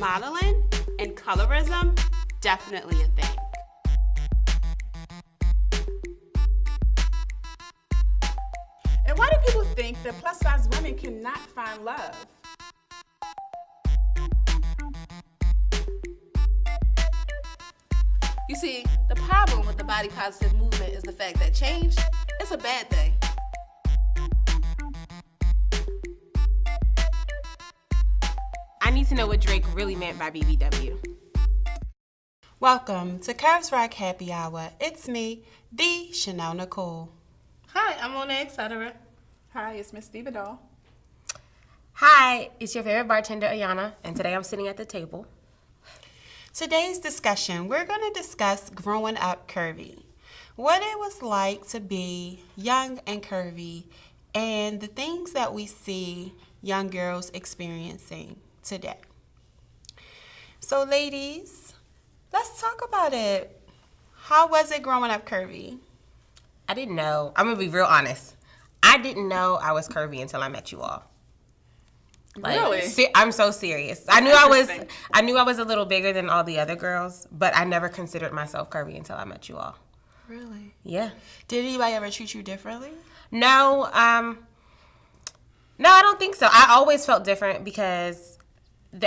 modeling and colorism, definitely a thing. And why do people think that plus-size women cannot find love? You see, the problem with the body positive movement is the fact that change is a bad thing. I need to know what Drake really meant by BBW. Welcome to Curves Rock Happy Hour. It's me, the Chanel Nicole. Hi, I'm Monet, etc. Hi, it's Miss Stevedore. Hi, it's your favorite bartender, Ayana, and today I'm sitting at the table. Today's discussion, we're going to discuss growing up curvy, what it was like to be young and curvy, and the things that we see young girls experiencing today. So ladies, let's talk about it. How was it growing up curvy? I didn't know. I'm going to be real honest. I didn't know I was curvy until I met you all. Really? I'm so serious. I knew I was a little bigger than all the other girls, but I never considered myself curvy until I met you all. Really? Yeah. Did anybody ever treat you differently? No, I don't think so. I always felt different because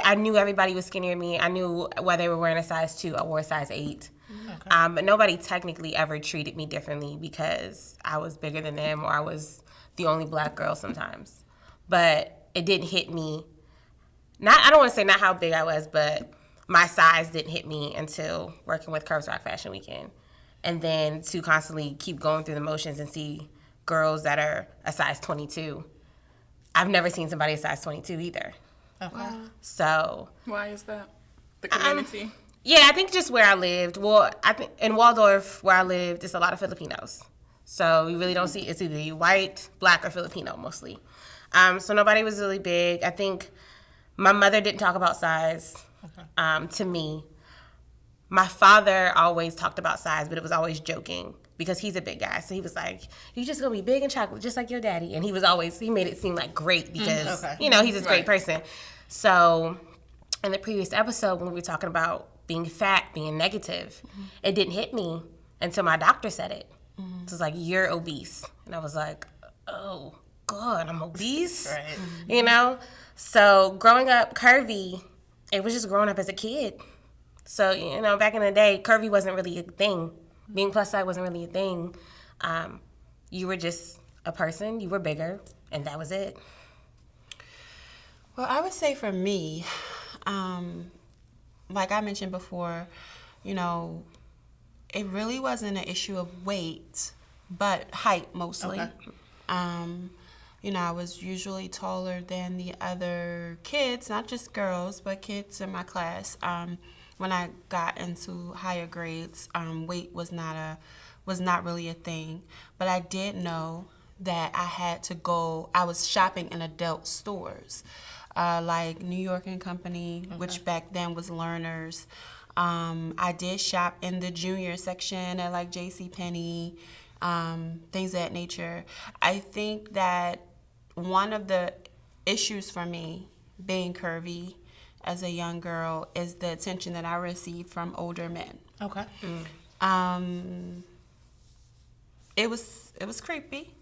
I knew everybody was skinnier than me. I knew whether they were wearing a size 2, I wore a size 8. Okay. But nobody technically ever treated me differently because I was bigger than them or I was the only black girl sometimes. But it didn't hit me. I don't want to say not how big I was, but my size didn't hit me until working with Curves Rock Fashion Weekend. And then to constantly keep going through the motions and see girls that are a size 22. I've never seen somebody a size 22 either. Okay. Wow. So. Why is that? The community? Yeah, I think just where I lived. Well, I think in Waldorf, where I lived, it's a lot of Filipinos. So you really don't see, it's either you white, black, or Filipino mostly. So nobody was really big. I think my mother didn't talk about size to me. My father always talked about size, but it was always joking because he's a big guy. So he was like, "You just gonna be big and chocolate, just like your daddy." And he made it seem like great because, he's this great person. So in the previous episode, when we were talking about being fat, being negative, it didn't hit me until my doctor said it. So it was like, "You're obese." And I was like, "Oh, God, I'm obese." Right. So growing up curvy, it was just growing up as a kid. So, back in the day, curvy wasn't really a thing. Being plus size wasn't really a thing. You were just a person, you were bigger, and that was it. Well, I would say for me, like I mentioned before, it really wasn't an issue of weight, but height mostly. Okay. I was usually taller than the other kids, not just girls, but kids in my class. When I got into higher grades, weight was not really a thing. But I did know that I had to go. I was shopping in adult stores, like New York and Company, which back then was Learners. I did shop in the junior section at like JCPenney, things of that nature. I think that one of the issues for me being curvy as a young girl is the attention that I received from older men. Okay. It was creepy.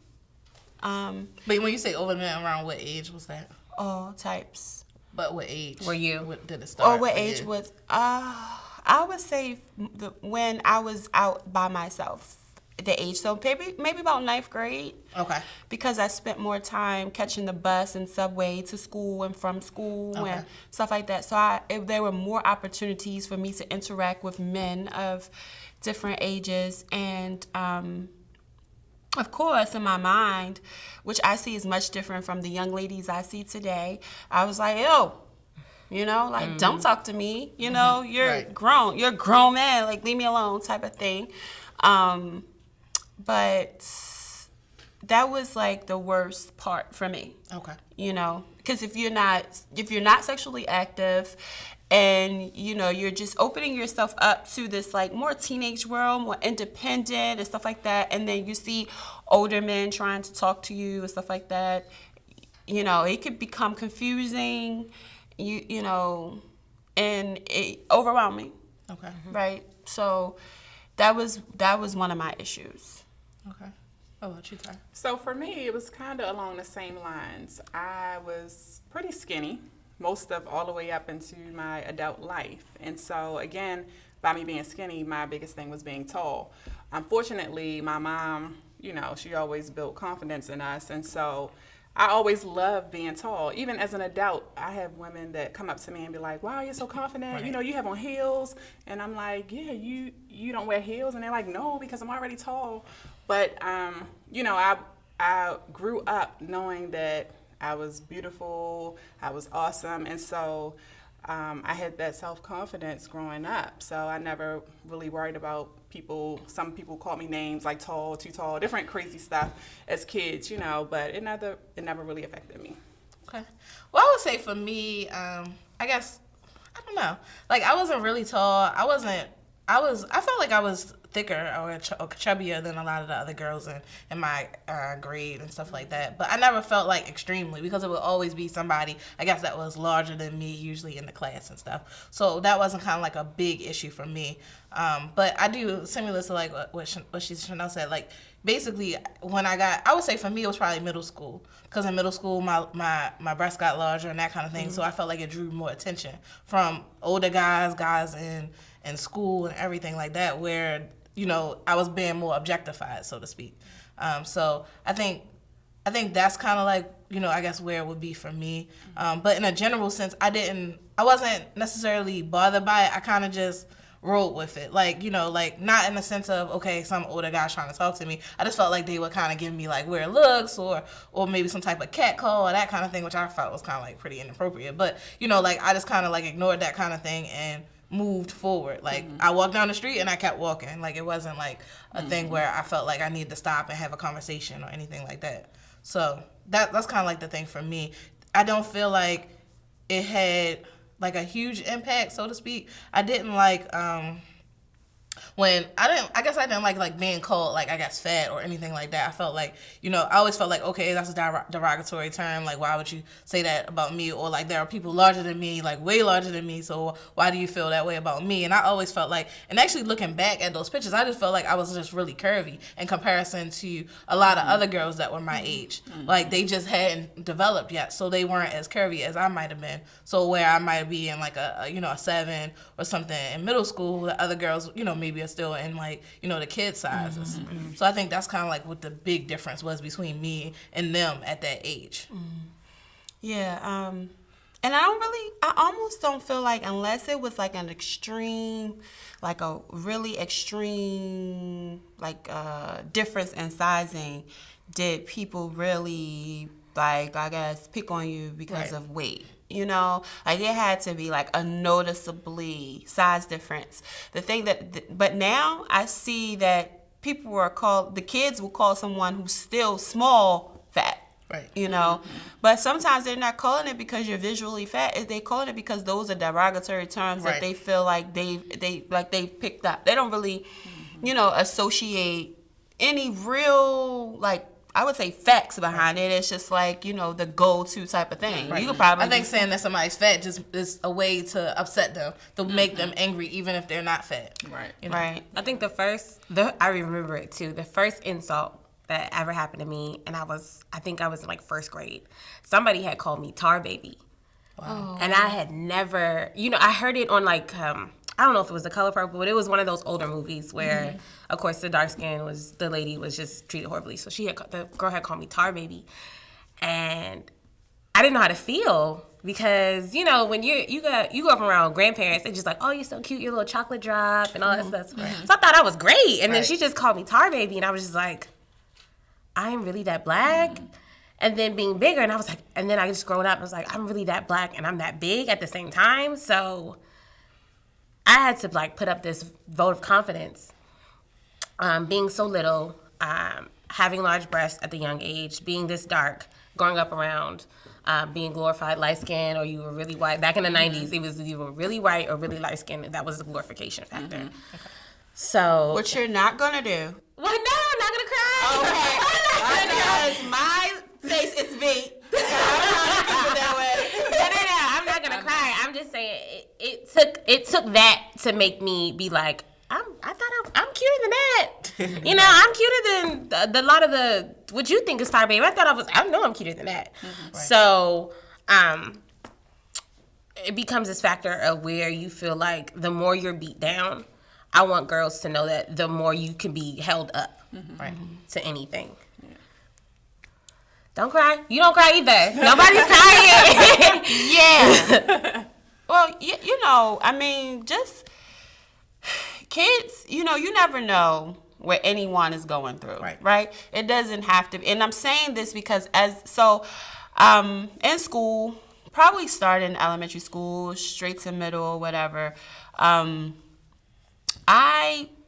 But when you say older men, around what age was that? All types. But what age were you? What did it start? Or what age was? I would say when I was out by myself. The age, so maybe about 9th grade. Okay. Because I spent more time catching the bus and subway to school and from school and stuff like that. So there were more opportunities for me to interact with men of different ages, and of course, in my mind, which I see is much different from the young ladies I see today, I was like, "Ew." Don't talk to me. You're grown. You're a grown man. Like, leave me alone, type of thing. But that was like the worst part for me. Okay. Because if you're not sexually active, and you're just opening yourself up to this like more teenage world, more independent and stuff like that, and then you see older men trying to talk to you and stuff like that, it could become confusing. and it overwhelmed me. Okay. Right. So that was one of my issues. Okay. What about you, Ty? So for me, it was kind of along the same lines. I was pretty skinny most of all the way up into my adult life. And so again, by me being skinny, my biggest thing was being tall. Unfortunately, my mom, you know, she always built confidence in us. And so I always loved being tall. Even as an adult, I have women that come up to me and be like, wow, you're so confident. Right. You know, you have on heels. And I'm like, yeah, you don't wear heels. And they're like, no, because I'm already tall. But, you know, I grew up knowing that I was beautiful, I was awesome. And so I had that self-confidence growing up. So I never really worried about people. Some people called me names like tall, too tall, different crazy stuff as kids, you know, but it never really affected me. Okay. Well, I would say for me, I guess, I don't know. Like, I wasn't really tall. I felt like I was thicker or chubbier than a lot of the other girls in my grade and stuff like that. But I never felt like extremely, because it would always be somebody, I guess, that was larger than me, usually in the class and stuff. So that wasn't kind of like a big issue for me. But I do, similar to like what Chanel said, like basically when I would say for me it was probably middle school. Because in middle school, my breasts got larger and that kind of thing. Mm-hmm. So I felt like it drew more attention from older guys in school and everything like that, where, you know, I was being more objectified, so to speak. So I think that's kind of like, you know, I guess where it would be for me. But in a general sense, I wasn't necessarily bothered by it. I kind of just rolled with it. Like, you know, like not in the sense of, okay, some older guy's trying to talk to me. I just felt like they would kind of give me like weird looks or maybe some type of cat call or that kind of thing, which I felt was kind of like pretty inappropriate. But, you know, like I just kind of like ignored that kind of thing and moved forward. Like I walked down the street and I kept walking. Like it wasn't like a thing where I felt like I needed to stop and have a conversation or anything like that. So that's kind of like the thing for me. I don't feel like it had like a huge impact, so to speak. I didn't like I guess I didn't like being called like I guess fat or anything like that. I felt like, you know, I always felt like, okay, that's a derogatory term. Like, why would you say that about me? Or like there are people larger than me, like way larger than me. So why do you feel that way about me? And I always felt like, and actually looking back at those pictures, I just felt like I was just really curvy in comparison to a lot of other girls that were my age. Like they just hadn't developed yet, so they weren't as curvy as I might have been. So where I might be in like a 7 or something in middle school, the other girls, you know, maybe are still in like, you know, the kid sizes. Mm-hmm. So I think that's kind of like what the big difference was between me and them at that age. Yeah, and I almost don't feel like, unless it was like an extreme, like a really extreme, like difference in sizing, did people really, like, I guess, pick on you because of weight. You know, like it had to be like a noticeably size difference. The thing but now I see that the kids will call someone who's still small fat. Right. You know, but sometimes they're not calling it because you're visually fat. They calling it because those are derogatory terms that they feel like they picked up. They don't really, you know, associate any real, like, I would say facts behind it. It's just like, you know, the go-to type of thing. Right. You could probably I think saying that somebody's fat just is a way to upset them, to make them angry, even if they're not fat. Right. You know? Right. I think I remember it too. The first insult that ever happened to me, and I think I was in like first grade. Somebody had called me tar baby. Wow. And I had never, you know, I heard it on like, I don't know if it was The Color Purple, but it was one of those older movies where, of course, the dark skin the lady was just treated horribly. So the girl had called me tar baby, and I didn't know how to feel because, you know, when you go up around grandparents, they're just like, oh, you're so cute, your little chocolate drop and all that stuff. So I thought I was great, and then she just called me tar baby, and I was just like, I am really that black. And then being bigger, and I was like, and then I just grown up, and I was like, I'm really that black and I'm that big at the same time. So I had to like put up this vote of confidence, being so little, having large breasts at the young age, being this dark, growing up around being glorified light skin, or you were really white. Back in the 90s, it was you were really white or really light skinned. That was the glorification factor. Okay. So what you're not gonna do? Well, no, I'm not gonna cry. Okay, because my face is big. I'm not gonna keep it that way. No, I'm not gonna cry. I'm just saying it took that to make me be like, I'm cuter than that. You know, I'm cuter than the lot of the what you think is Star Baby. I know I'm cuter than that. Right. So it becomes this factor of where you feel like the more you're beat down, I want girls to know that the more you can be held up, right, to anything. Yeah. Don't cry. You don't cry either. Nobody's crying. Yeah. Well, you know, I mean, just kids, you know, you never know what anyone is going through, right? It doesn't have to be. And I'm saying this because in school, probably start in elementary school, straight to middle, whatever,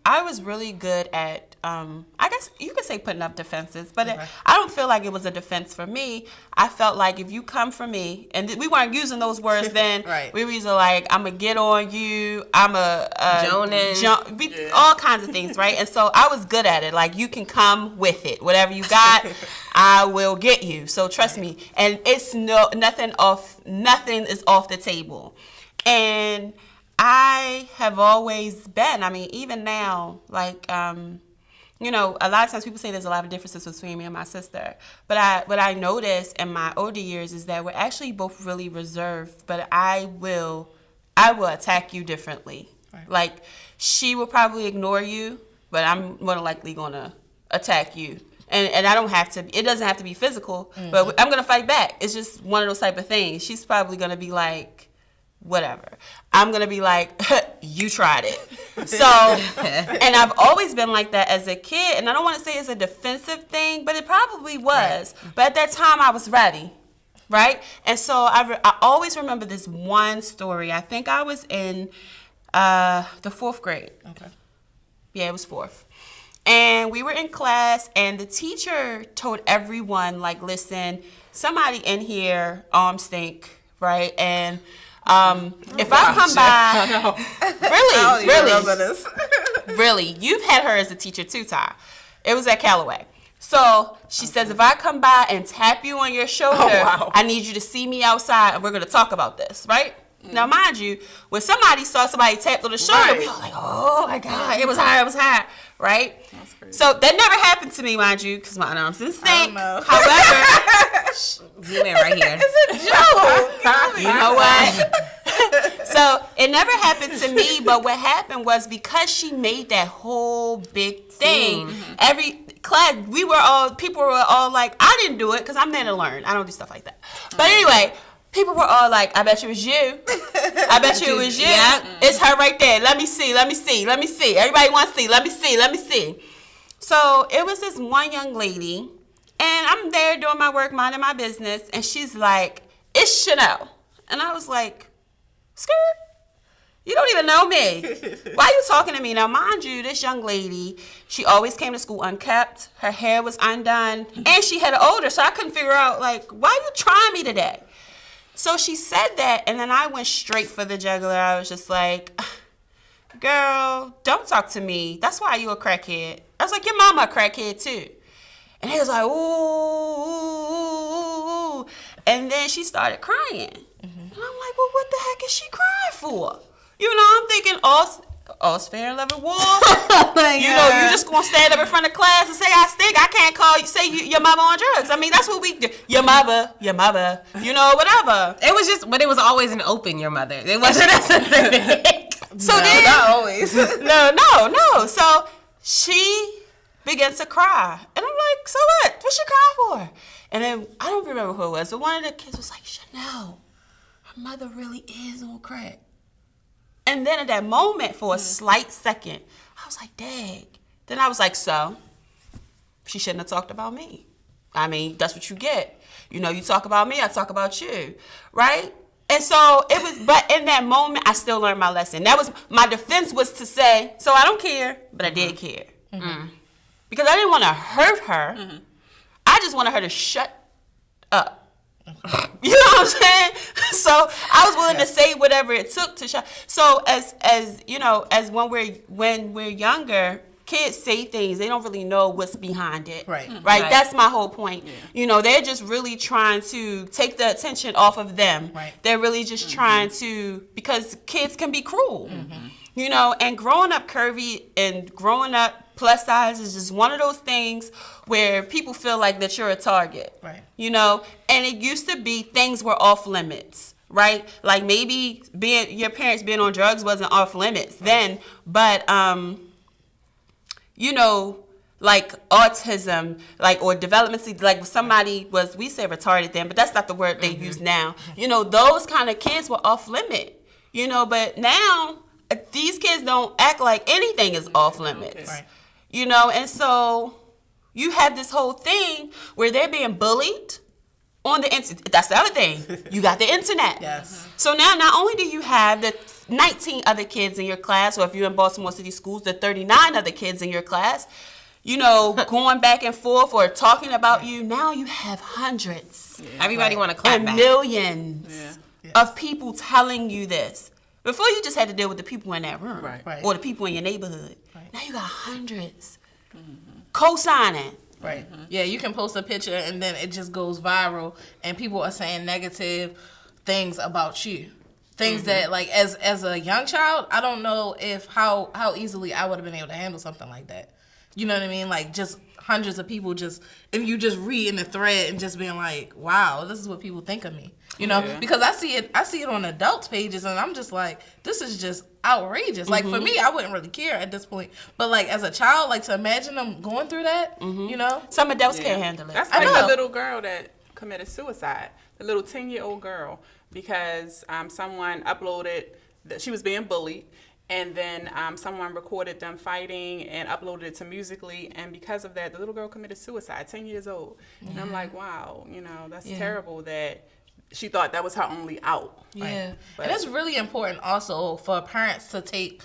I was really good at, I guess you could say putting up defenses, but I don't feel like it was a defense for me. I felt like if you come for me, and we weren't using those words then, we were using like, I'm going to get on you, I'm all kinds of things, right? And so I was good at it. Like, you can come with it. Whatever you got, I will get you. So trust me. And it's nothing is off the table. And I have always been, I mean, even now, like, you know, a lot of times people say there's a lot of differences between me and my sister. But what I noticed in my older years is that we're actually both really reserved, but I will attack you differently. Right. Like, she will probably ignore you, but I'm more than likely going to attack you. And I don't have to, it doesn't have to be physical, but I'm going to fight back. It's just one of those type of things. She's probably going to be like, whatever. I'm going to be like, you tried it. So, and I've always been like that as a kid. And I don't want to say it's a defensive thing, but it probably was. Right. But at that time, I was ready. Right? And so I always remember this one story. I think I was in the fourth grade. Okay. Yeah, it was fourth. And we were in class, and the teacher told everyone, like, listen, somebody in here stink, right? And if I come by, really, you've had her as a teacher too, Ty. It was at Callaway. So she says, if I come by and tap you on your shoulder, I need you to see me outside, and we're going to talk about this, right? Now, mind you, when somebody saw somebody tapped on the shoulder, we were like, oh my God, it was high, right? That's crazy. So that never happened to me, mind you, because my arms didn't stink. However, zoom in right here. It's a joke. You know what? So it never happened to me, but what happened was because she made that whole big thing, every class, people were all like, I didn't do it because I'm there to learn. I don't do stuff like that. But anyway, people were all like, I bet you it was you. I bet you it was you. Yeah. It's her right there. Let me see. Everybody wants to see. Let me see. So it was this one young lady, and I'm there doing my work, minding my business, and she's like, it's Chanel. And I was like, skirt? You don't even know me. Why are you talking to me? Now, mind you, this young lady, she always came to school unkept. Her hair was undone, and she had an odor, so I couldn't figure out, like, why are you trying me today? So she said that, and then I went straight for the jugular. I was just like, girl, don't talk to me. That's why you a crackhead. I was like, your mama a crackhead too. And he was like, ooh. And then she started crying. And I'm like, well, what the heck is she crying for? You know, I'm thinking, all's fair in love and war. You know, you just gonna stand up in front of class and say I stink. I can't call you, say your mama on drugs. I mean, that's what we do. Your mother, you know, whatever. It was just, but it was always an open your mother. It wasn't a So then, not always. No. So she began to cry, and I'm like, so what? What's she crying for? And then I don't remember who it was, but one of the kids was like, Chanel, her mother really is on crack. And then at that moment, for a slight second, I was like, dang. Then I was like, so, she shouldn't have talked about me. I mean, that's what you get. You know, you talk about me, I talk about you, right? And so it was, but in that moment, I still learned my lesson. That was, my defense was to say, so I don't care, but I did care. Because I didn't want to hurt her. I just wanted her to shut up. You know what I'm saying? So I was willing to say whatever it took to shut. So as you know, as when we're younger, kids say things, they don't really know what's behind it. Right. Right? That's my whole point. You know, they're just really trying to take the attention off of them. Right. They're really just trying to, because kids can be cruel. You know, and growing up curvy and growing up plus size is just one of those things where people feel like that you're a target. Right. You know, and it used to be things were off limits, right? Like maybe your parents being on drugs wasn't off limits then, but you know, like autism, like, or developmental, like somebody was, we say retarded then, but that's not the word they use now. You know, those kind of kids were off limit, you know, but now these kids don't act like anything is off limits. Right. You know, and so you have this whole thing where they're being bullied on the internet. That's the other thing. You got the internet. Yes. So now not only do you have the 19 other kids in your class, or if you're in Baltimore City schools, the 39 other kids in your class, you know, going back and forth or talking about you, now you have hundreds. Everybody want to clap And back. millions of people telling you this. Before you just had to deal with the people in that room Right. or the people in your neighborhood. Now you got hundreds co-signing. Right. Yeah, you can post a picture and then it just goes viral and people are saying negative things about you. Things that, like, as a young child, I don't know if how easily I would have been able to handle something like that. You know what I mean? Like, just hundreds of people just, if you just read in the thread and just being like, wow, this is what people think of me. You know? Because I see it on adults' pages and I'm just like, this is just outrageous. Like, for me, I wouldn't really care at this point. But, like, as a child, like, to imagine them going through that, you know? Some adults can't handle it. That's I like know. the little girl that committed suicide, the little 10-year-old girl, because someone uploaded that she was being bullied, and then someone recorded them fighting and uploaded it to Musically, and because of that, the little girl committed suicide, 10 years old. And I'm like, wow, you know, that's terrible that she thought that was her only out. Yeah. But And it's really important also for parents to take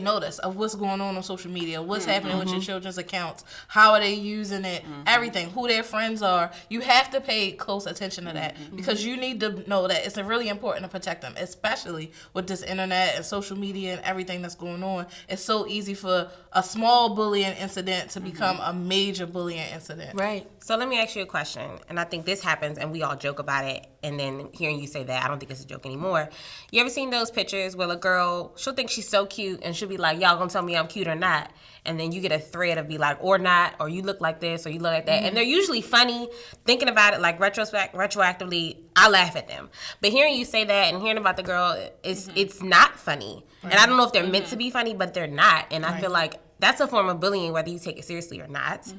notice of what's going on social media, what's happening with your children's accounts, how are they using it, everything, who their friends are. You have to pay close attention to that because you need to know that it's really important to protect them, especially with this internet and social media and everything that's going on. It's so easy for a small bullying incident to become a major bullying incident. Right. So let me ask you a question, and I think this happens, and we all joke about it, and then hearing you say that, I don't think it's a joke anymore. You ever seen those pictures where a girl, she'll think she's so cute, and she'll be like, y'all gonna tell me I'm cute or not? And then you get a thread of be like, or not, or you look like this, or you look like that. And they're usually funny. Thinking about it, like, retroactively, I laugh at them. But hearing you say that and hearing about the girl, it's not funny. And I don't know if they're meant to be funny, but they're not. And I feel like that's a form of bullying, whether you take it seriously or not.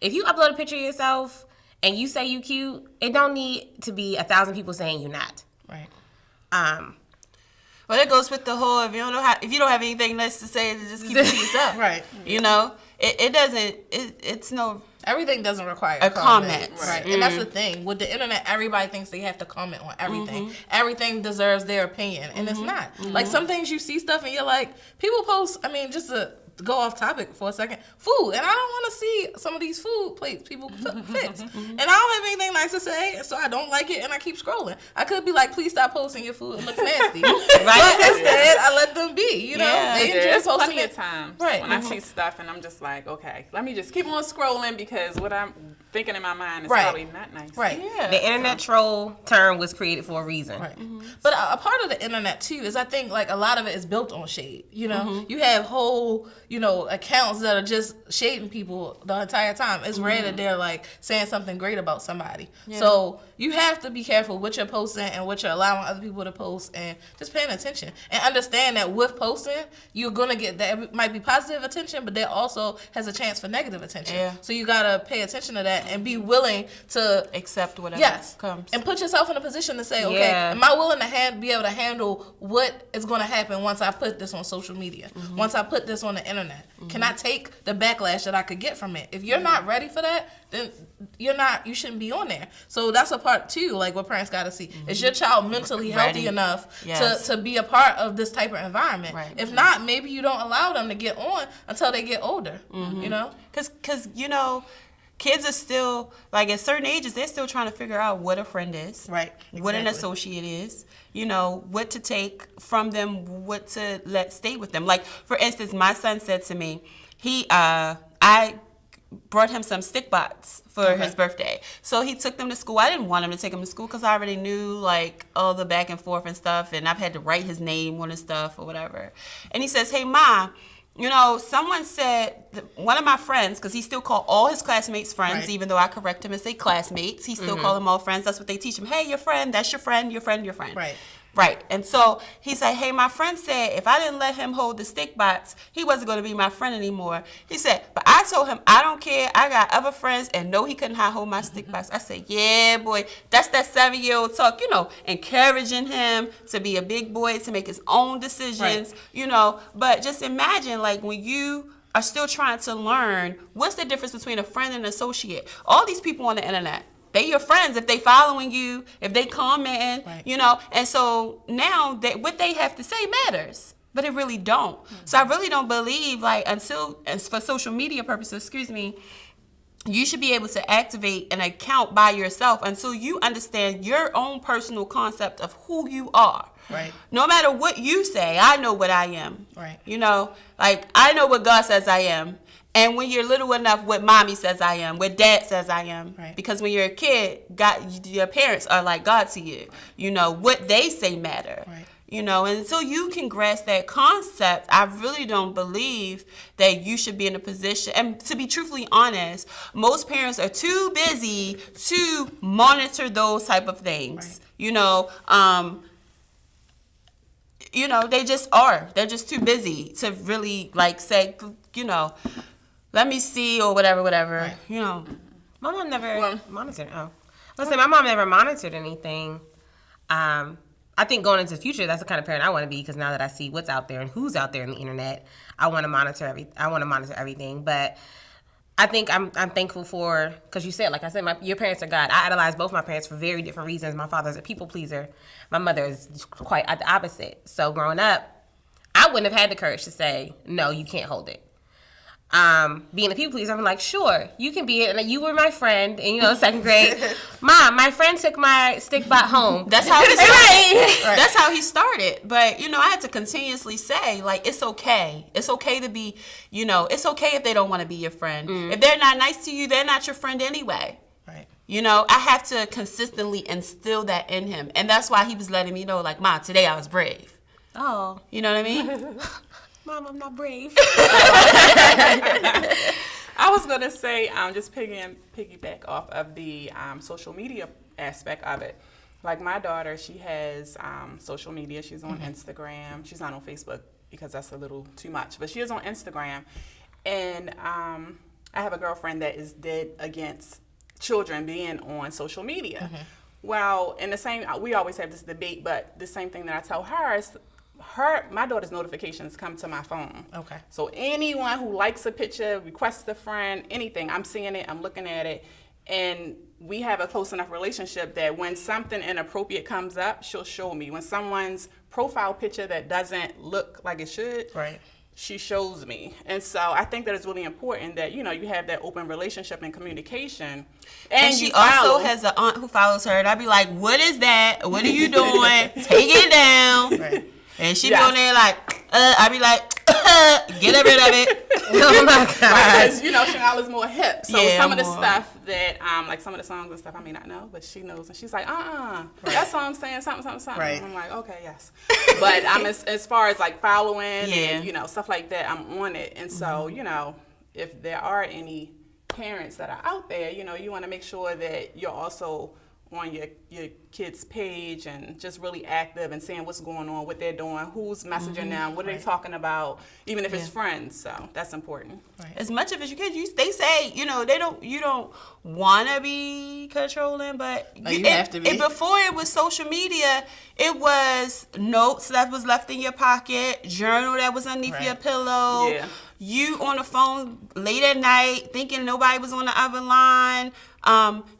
If you upload a picture of yourself and you say you cute, it don't need to be 1,000 people saying you're not. Right. Well, it goes with the whole, if you don't have anything less to say, just keep it to yourself. Right. You know, it doesn't, it's no, Everything doesn't require a comment. Right. And that's the thing. With the internet, everybody thinks they have to comment on everything. Everything deserves their opinion. And it's not. Like, some things you see stuff and you're like, people post, I mean, just to go off topic for a second, food. And I don't want to see some of these food plates people fix. And I don't have anything nice to say, so I don't like it and I keep scrolling. I could be like, please stop posting your food. It looks nasty. But instead, I let them be. You know, they enjoy there's posting plenty it. of times Right. when I see stuff and I'm just like, okay, let me just keep on scrolling because what I'm thinking in my mind is Right. probably not nice. Right. The internet troll term was created for a reason. Right. But a part of the internet too is I think like a lot of it is built on shade. You know, you have whole, accounts that are just shading people the entire time. It's rare that they're like saying something great about somebody. So you have to be careful what you're posting and what you're allowing other people to post and just paying attention and understand that with posting, you're going to get that might be positive attention, but there also has a chance for negative attention. Yeah. So you got to pay attention to that and be willing to accept whatever comes. and put yourself in a position to say, okay, Yeah. am I willing to be able to handle what is going to happen once I put this on social media, once I put this on the internet? Can I take the backlash that I could get from it? If you're not ready for that, then you shouldn't be on there. So that's a part too, like what parents got to see. Is your child mentally healthy enough to be a part of this type of environment? Right. If not, maybe you don't allow them to get on until they get older, you know? Because kids are still, like, at certain ages, they're still trying to figure out what a friend is. Right. What an Exactly. associate is. You know, what to take from them, what to let stay with them. Like, for instance, my son said to me, I brought him some stick bots for his birthday. So he took them to school. I didn't want him to take them to school because I already knew, like, all the back and forth and stuff, and I've had to write his name on his stuff or whatever. And he says, hey, Ma, you know, someone said, one of my friends, because he still called all his classmates friends, Right. even though I correct him and say classmates, he still call them all friends. That's what they teach him. Hey, your friend, that's your friend, your friend, your friend. Right. Right. And so he said, hey, my friend said if I didn't let him hold the stick bots, he wasn't going to be my friend anymore. He said, but I told him, I don't care. I got other friends, and no, he couldn't hold my stick bots. I said, yeah, boy, that's that 7-year-old talk, you know, encouraging him to be a big boy, to make his own decisions, Right. you know. But just imagine, like, when you are still trying to learn, what's the difference between a friend and an associate? All these people on the internet, they your friends if they following you, if they commenting, Right. you know. And so now what they have to say matters, but it really don't. So I really don't believe, like, until, as for social media purposes, you should be able to activate an account by yourself until you understand your own personal concept of who you are. Right. No matter what you say, I know what I am. Right. You know, like, I know what God says I am. And when you're little enough, what mommy says I am, what dad says I am. Right. Because when you're a kid, your parents are like God to you. You know, what they say matter. Right. You know, and until you can grasp that concept, I really don't believe that you should be in a position. And to be truthfully honest, most parents are too busy to monitor those type of things. Right. You know, they just are. They're just too busy to really, like, say, you know, let me see or whatever. Right. You know. My mom never monitored. My mom never monitored anything. I think going into the future, that's the kind of parent I want to be, because now that I see what's out there and who's out there in the internet, I want to monitor everything. But I think I'm thankful for, because you said, like I said, your parents are God. I idolize both my parents for very different reasons. My father's a people pleaser. My mother is quite the opposite. So growing up, I wouldn't have had the courage to say, no, you can't hold it. Being a people pleaser, I'm like, sure, you can be it. And you were my friend in, you know, 2nd grade. Mom, my friend took my stick bot home. That's how he started. Right. That's how he started. But, you know, I had to continuously say, like, it's okay. It's okay to be, you know, it's okay if they don't want to be your friend. If they're not nice to you, they're not your friend anyway. Right. You know, I have to consistently instill that in him. And that's why he was letting me know, like, Mom, today I was brave. Oh, You know what I mean? Mom, I'm not brave. I was going to say, just piggyback off of the social media aspect of it. Like, my daughter, she has social media. She's on Instagram. She's not on Facebook because that's a little too much. But she is on Instagram. And I have a girlfriend that is dead against children being on social media. Well, in the same, we always have this debate, but the same thing that I tell her is, my daughter's notifications come to my phone. Okay. So anyone who likes a picture, requests a friend, anything, I'm seeing it, I'm looking at it, and we have a close enough relationship that when something inappropriate comes up, she'll show me. When someone's profile picture that doesn't look like it should, Right. she shows me. And so I think that it's really important that, you know, you have that open relationship and communication. And she also has an aunt who follows her, and I'd be like, what is that? What are you doing? Take it down. Right. And she be on there like, I'd be like, get rid of it. Oh my God. Because, you know, Chanel is more hip. So Yeah, some of the more. stuff that, like some of the songs and stuff I may not know, but she knows. And she's like, that song's saying something. Right. And I'm like, okay, yes. But I'm as far as like following and, you know, stuff like that, I'm on it. And so, you know, if there are any parents that are out there, you know, you want to make sure that you're also on your kids' page and just really active and seeing what's going on, what they're doing, who's messaging them, what are they talking about, even if it's friends. So that's important. Right. As much of as you can, they say, you know, you don't want to be controlling, but you have to be. Before it was social media, it was notes that was left in your pocket, journal that was underneath your pillow. Yeah. You on the phone late at night thinking nobody was on the other line.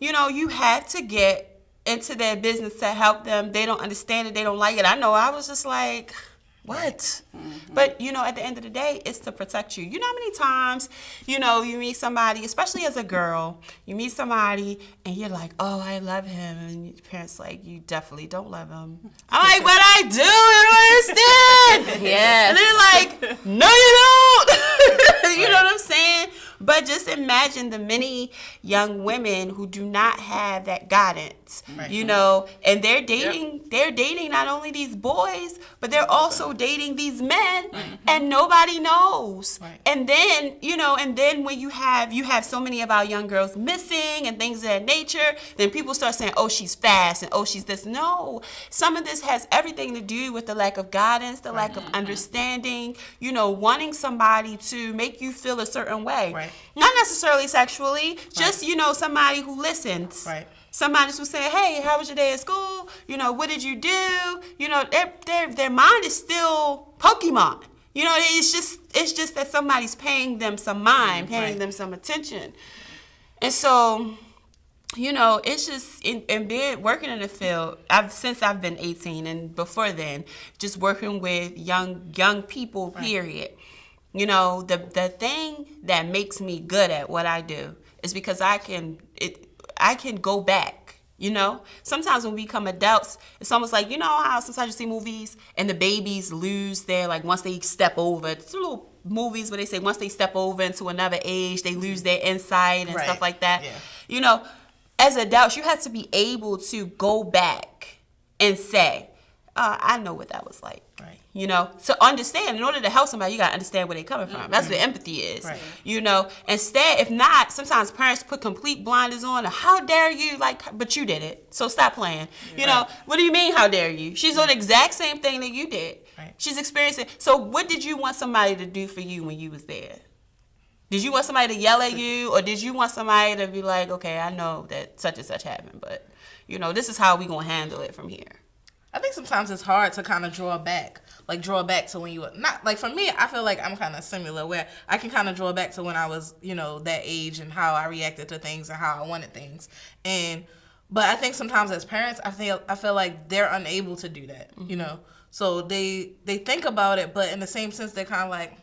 You know, you had to get into their business to help them. They don't understand it. They don't like it. I know. I was just like, What? But, you know, at the end of the day, it's to protect you. You know how many times, you know, you meet somebody, especially as a girl, you meet somebody and you're like, oh, I love him. And your parents like, you definitely don't love him. I'm like, but I do. I don't understand. Yes. And they're like, no, you don't. You know what I'm saying? But just imagine the many young women who do not have that guidance, you know, and they're dating not only these boys, but they're also dating these men, and nobody knows. And then, you know, and then when you have so many of our young girls missing and things of that nature, then people start saying, oh, she's fast and oh, she's this. No, some of this has everything to do with the lack of guidance, the lack of understanding, you know, wanting somebody to make you feel a certain way. Not necessarily sexually, just, you know, somebody who listens. Somebody who say, hey, how was your day at school? You know, what did you do? You know, their mind is still Pokemon. You know, it's just that somebody's paying them some mind, paying them some attention. And so, you know, it's just working in the field. Since I've been 18 and before then, just working with young people, period. You know, the thing that makes me good at what I do is because I can go back, you know? Sometimes when we become adults, it's almost like, you know how sometimes you see movies and the babies lose their, like, once they step over, it's little movies where they say once they step over into another age, they lose their insight and stuff like that. You know, as adults, you have to be able to go back and say, I know what that was like. You know, to understand, in order to help somebody, you got to understand where they're coming from. That's what empathy is. You know, instead, if not, sometimes parents put complete blinders on. How dare you? Like, but you did it. So stop playing. You know, what do you mean, how dare you? She's doing the exact same thing that you did. She's experiencing. So what did you want somebody to do for you when you was there? Did you want somebody to yell at you? Or did you want somebody to be like, okay, I know that such and such happened, but, you know, this is how we going to handle it from here. I think sometimes it's hard to kind of draw back to when you were not, like, for me, I feel like I'm kind of similar where I can kind of draw back to when I was, you know, that age and how I reacted to things and how I wanted things. But I think sometimes as parents, I feel like they're unable to do that, you know. So they think about it, but in the same sense, they're kind of like,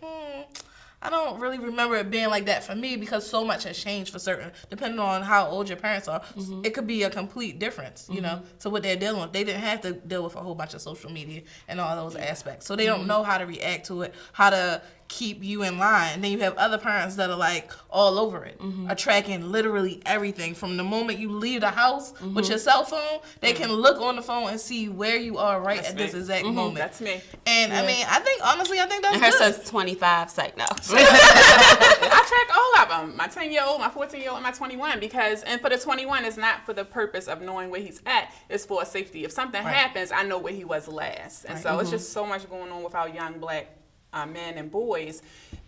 I don't really remember it being like that for me because so much has changed for certain, depending on how old your parents are. It could be a complete difference, you know, to what they're dealing with. They didn't have to deal with a whole bunch of social media and all those aspects. So they don't know how to react to it, how to keep you in line. And then you have other parents that are like all over it, are tracking literally everything from the moment you leave the house with your cell phone. They can look on the phone and see where you are at this exact moment. That's me. And I mean, I think honestly, that's and her good. son's 25, psych, no. I track all of them. My 10-year-old, my 14-year-old, and my 21 and for the 21, it's not for the purpose of knowing where he's at. It's for safety. If something happens, I know where he was last. And so it's just so much going on with our young black men and boys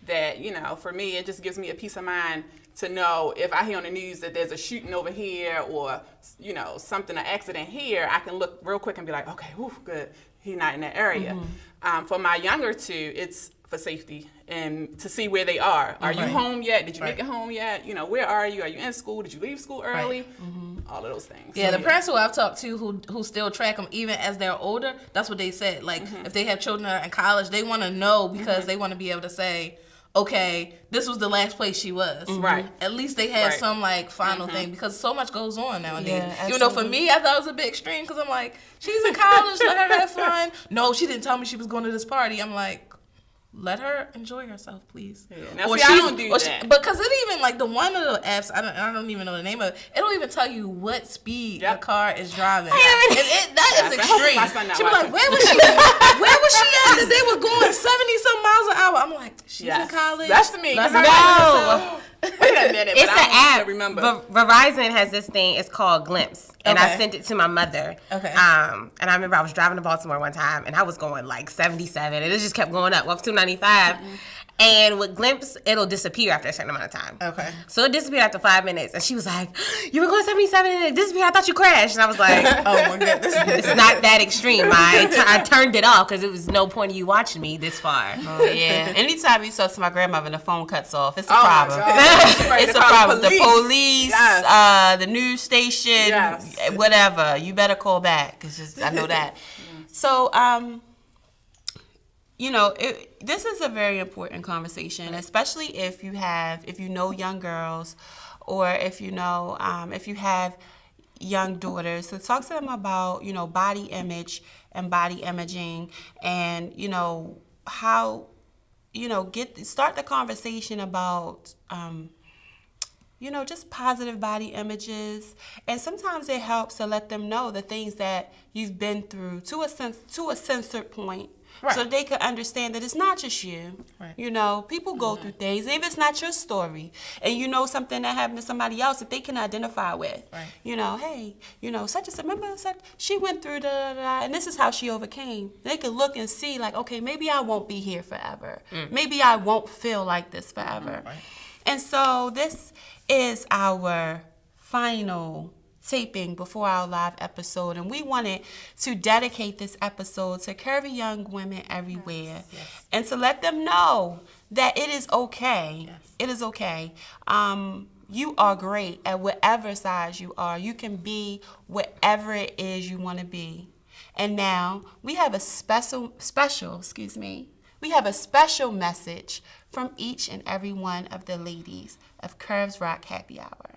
that, you know, for me, it just gives me a peace of mind to know if I hear on the news that there's a shooting over here or, you know, an accident here, I can look real quick and be like, okay, whew, good, he's not in that area. For my younger two, it's for safety and to see where they are. Are you home yet? Did you make it home yet? You know, where are you? Are you in school? Did you leave school early? All of those things. Yeah, the parents who I've talked to who still track them even as they're older, that's what they said. Like, if they have children that are in college, they want to know because they want to be able to say, okay, this was the last place she was. Right. At least they have some, like, final thing because so much goes on nowadays. Yeah, even though for me, I thought it was a bit extreme because I'm like, she's in college, let her have fun. No, she didn't tell me she was going to this party. I'm like, let her enjoy herself, please. Yeah. Now, see, I don't do that. Because it even, like, the one of the apps, I don't even know the name of it, it'll even tell you what speed the car is driving. That is extreme. She was like, where was she at? They were going 70-some miles an hour. I'm like, she's in college. That's me. No. Wait a minute. It's an app. Remember. Verizon has this thing. It's called Glimpse. And I sent it to my mother. Okay. And I remember I was driving to Baltimore one time, and I was going like 77, and it just kept going up. Well, 295. And with Glimpse, it'll disappear after a certain amount of time. Okay. So it disappeared after 5 minutes, and she was like, "You were going 77 and it disappeared. I thought you crashed." And I was like, "Oh my goodness, it's not that extreme. I turned it off because it was no point in you watching me this far." Oh yeah. Anytime you talk to my grandmother and the phone cuts off, it's a Oh, problem. my God. It's a problem. The police, Yes. the news station, Yes. whatever. You better call back. It's just I know that. So this is a very important conversation, especially if you know young girls, or if you have young daughters. So talk to them about, body image and body imaging, and, how, start the conversation about, just positive body images. And sometimes it helps to let them know the things that you've been through to a censored point. Right. So they can understand that it's not just you. Right. People go through things. Even if it's not your story, and something that happened to somebody else that they can identify with. Right. Hey, such and such, remember such, she went through and this is how she overcame. They can look and see, like, okay, maybe I won't be here forever. Maybe I won't feel like this forever. Right. And so this is our final taping before our live episode, and we wanted to dedicate this episode to curvy young women everywhere. Yes. And to let them know that it is okay. Yes. It is okay. You are great at whatever size you are. You can be whatever it is you want to be. And now we have a special message from each and every one of the ladies of Curves Rock Happy Hour.